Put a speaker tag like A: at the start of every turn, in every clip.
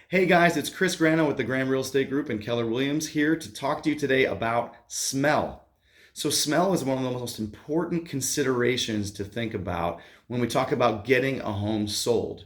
A: Hey guys, it's Chris Grano with the Graham Real Estate Group and Keller Williams here to talk to you today about smell. So, smell is one of the most important considerations to think about when we talk about getting a home sold.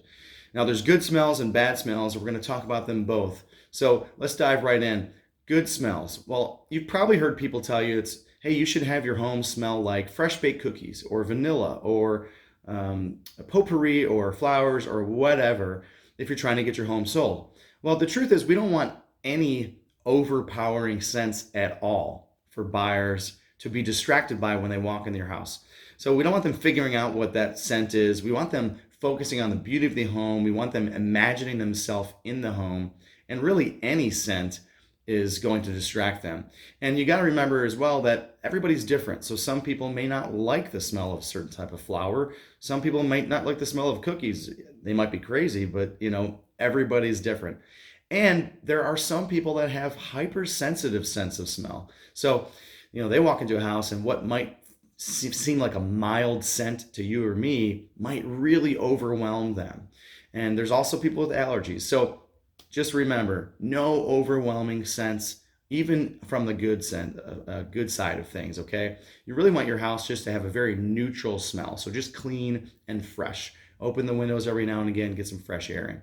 A: Now, there's good smells and bad smells. We're going to talk about them both. So, let's dive right in. Good smells. Well, you've probably heard people tell you hey, you should have your home smell like fresh baked cookies or vanilla or potpourri or flowers or whatever if you're trying to get your home sold. Well, the truth is, we don't want any overpowering scents at all for buyers to be distracted by when they walk into your house. So we don't want them figuring out what that scent is. We want them focusing on the beauty of the home. We want them imagining themselves in the home. And really, any scent is going to distract them. And you got to remember as well that everybody's different. So some people may not like the smell of a certain type of flower. Some people might not like the smell of cookies. They might be crazy, but everybody's different. And there are some people that have hypersensitive sense of smell. So, they walk into a house and what might seem like a mild scent to you or me might really overwhelm them. And there's also people with allergies. So just remember, no overwhelming scents, even from the good good side of things, okay? You really want your house just to have a very neutral smell. So just clean and fresh. Open the windows every now and again, get some fresh air in.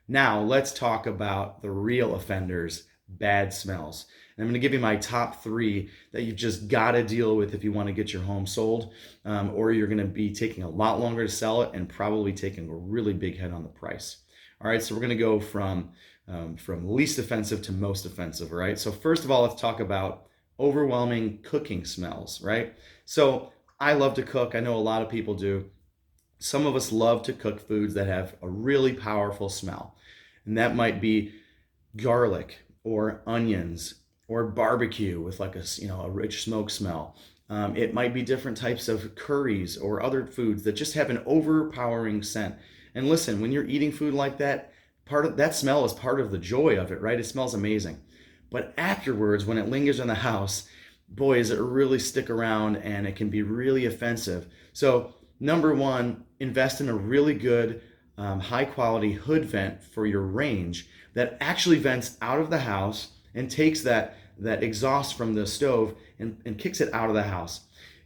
A: Now, let's talk about the real offenders, bad smells. And I'm going to give you my top three that you've just got to deal with if you want to get your home sold, or you're going to be taking a lot longer to sell it and probably taking a really big hit on the price. All right, so we're going to go from least offensive to most offensive, right? So first of all, let's talk about overwhelming cooking smells, right? So I love to cook. I know a lot of people do. Some of us love to cook foods that have a really powerful smell. And that might be garlic or onions or barbecue with like a rich smoke smell. It might be different types of curries or other foods that just have an overpowering scent. And listen, when you're eating food like that, part of that smell is part of the joy of it, right? It smells amazing. But afterwards, when it lingers in the house, boy, does it really stick around and it can be really offensive. So, number one, invest in a really good, high quality hood vent for your range that actually vents out of the house and takes that exhaust from the stove and kicks it out of the house.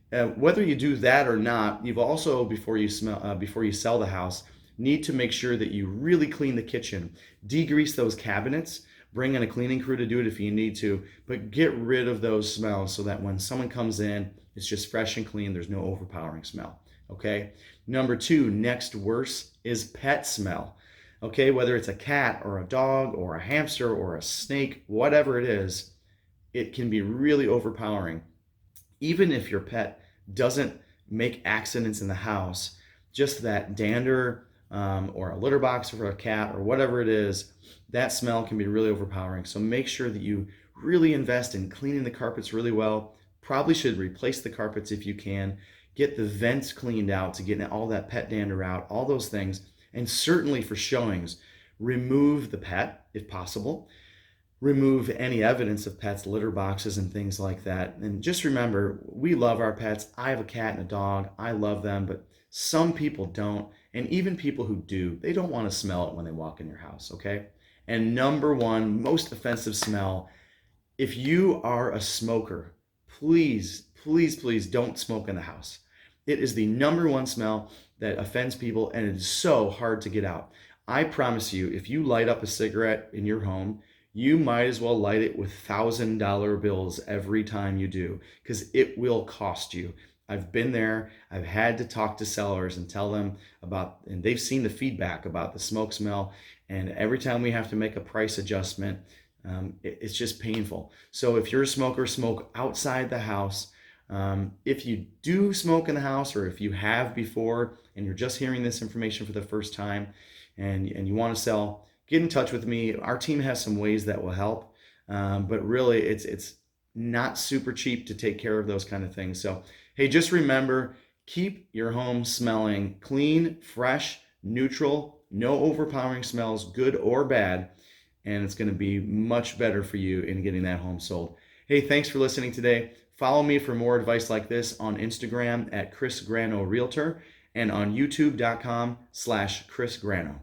A: Whether you do that or not, you've also, before you sell the house, need to make sure that you really clean the kitchen, degrease those cabinets, bring in a cleaning crew to do it if you need to, but get rid of those smells so that when someone comes in, it's just fresh and clean. There's no overpowering smell. Okay. Number two, next worst is pet smell. Okay. Whether it's a cat or a dog or a hamster or a snake, whatever it is, it can be really overpowering. Even if your pet doesn't make accidents in the house, just that dander, or a litter box for a cat or whatever it is, that smell can be really overpowering. So make sure that you really invest in cleaning the carpets really well. Probably should replace the carpets if you can. Get the vents cleaned out to get all that pet dander out, all those things. And certainly for showings, remove the pet if possible. Remove any evidence of pets, litter boxes and things like that. And just remember, we love our pets. I have a cat and a dog. I love them, but some people don't. And even people who do, they don't want to smell it when they walk in your house, okay? And number one, most offensive smell, if you are a smoker, please, please, please don't smoke in the house. It is the number one smell that offends people, and it is so hard to get out. I promise you, if you light up a cigarette in your home, you might as well light it with $1,000 bills every time you do, because it will cost you. I've been there. I've had to talk to sellers and tell them about, and they've seen the feedback about the smoke smell. And every time we have to make a price adjustment, it's just painful. So if you're a smoker, smoke outside the house. If you do smoke in the house, or if you have before and you're just hearing this information for the first time and you want to sell, get in touch with me. Our team has some ways that will help. But really, it's not super cheap to take care of those kind of things. So, hey, just remember, keep your home smelling clean, fresh, neutral, no overpowering smells, good or bad, and it's going to be much better for you in getting that home sold. Hey, thanks for listening today. Follow me for more advice like this on Instagram at Chris Grano Realtor and on youtube.com/Chris Grano.